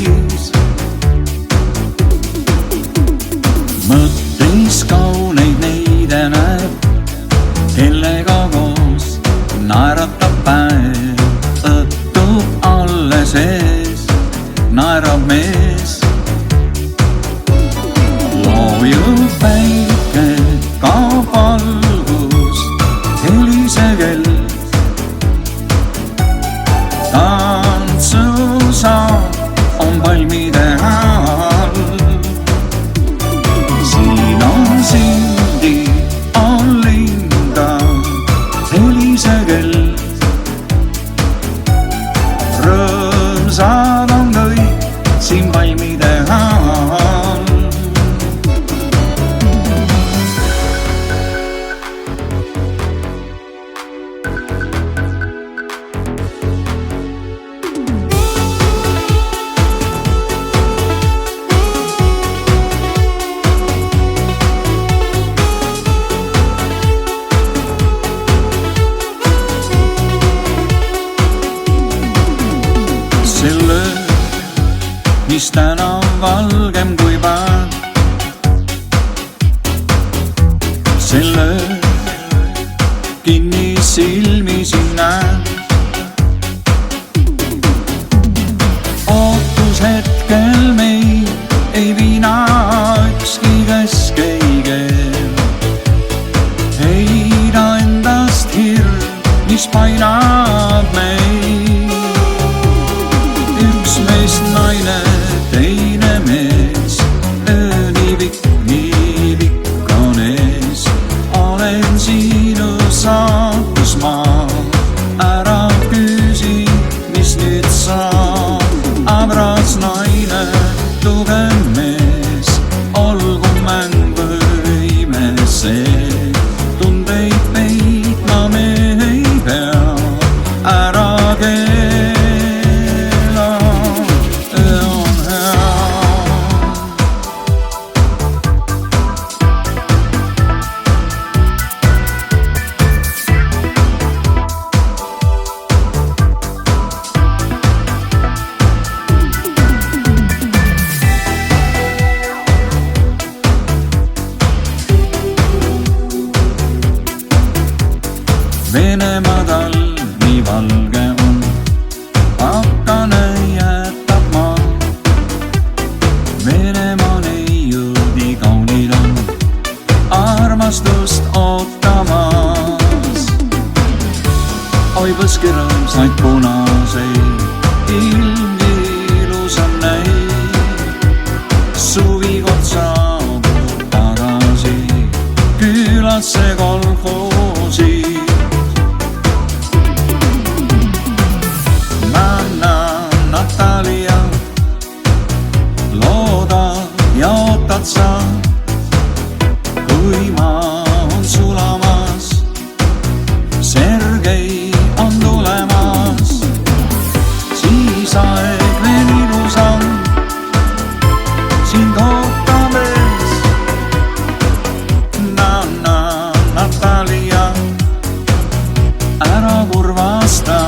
täis. mõttis kauneid neid ja näeb, kellega koos naeratab päev. õhtub alles ees, naerab mees. loojuv päike, kaob valgus, helise kell. tantsusaal on palmide all. siin on sindi, on linda, helise kell. rõõmsad on kõik siin palmide all. selle, mis täna on valgem kui päev. selle kinni silmisi näen. ootushetkel meid ei viina ükski kesk ei keel. heida endast hirm, mis painab meid. üks meist naine, teine mees, öö nii pikk on ees. olen sinu saatus maa, ära küsi, mis nüüd saab. abras naine, tugev mees, olgu mäng või imesee. tundeid peitma me ei pea, ära keela. Venemaa talv nii valge on, akane jätab maa. Venemaa neiudi kaunid on, armastust ootamas. oi põski rõõmsaid punaseid, ilmgi ilus on neid. suvikoht saabub tagasi, külasse kolhoosi. Natalia, looda ja ootad sa, kui maa on sulamas. Sergei on tulemas, siis aeg veel ilusam. sind ootab ees. Natalia, ära kurvasta.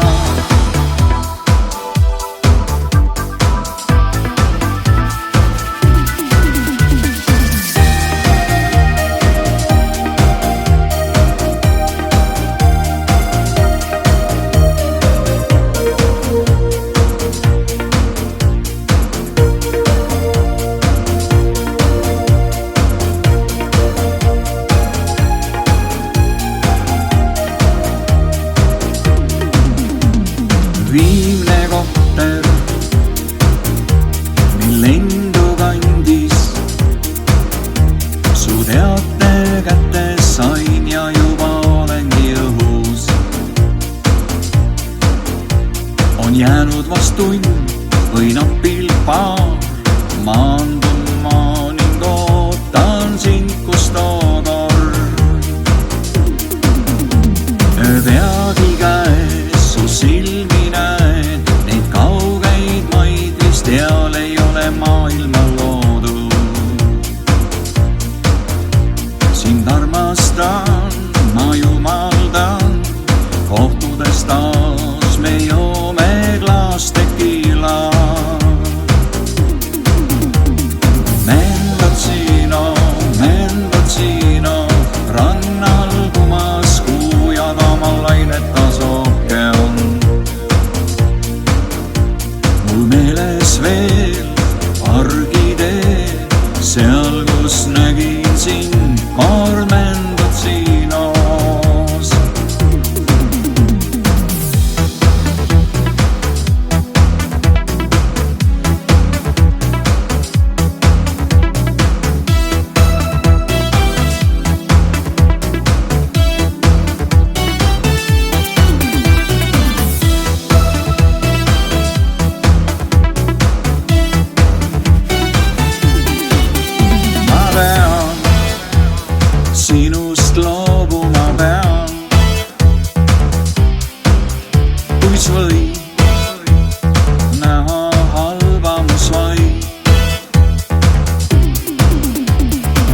viimne kopter, mil lendu kandis, su teate kätes sain ja juba olengi õhus. on jäänud vast tund või napilt paar, maandun ma ning ootan sind, kus tookord. peagi käes su silmi näed, neid kaugeid maid vist eal ei ole maailmal loodud. sind armastan, ma jumaldan, kohtudes taas me joome klaas tekiila. argitee, seal, kus nägin sind, karmendad siinas. Sinust loobuma pean, kuis võib näha halvamus vaid.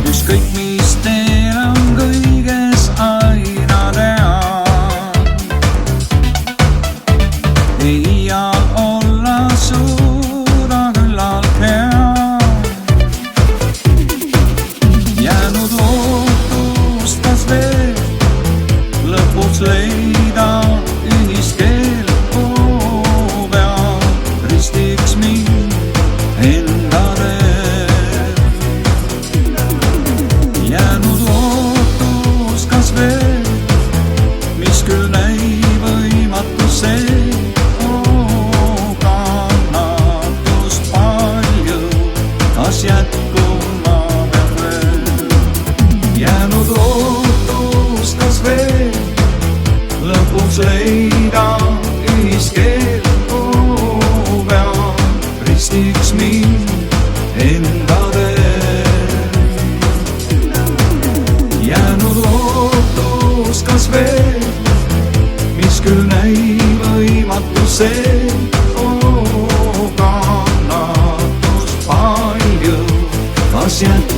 Ükskõik mis teel on kõiges aina tean, ei iial olla suuda küllalt hea. Jäänud ootustas veel lõpuks leida ühiskeel, peab ristiks mind enda teel. Jäänud ootus kas veel, mis küll näib võimatu see, kannatust palju, kas jätkuma peab veel. Jäänud ootus kas veel, lõpuks leida ühiskeel, peab ristiks mind enda teel. Jäänud ootus kas veel, mis küll näib võimatu see, kannatust palju, kas jätkuma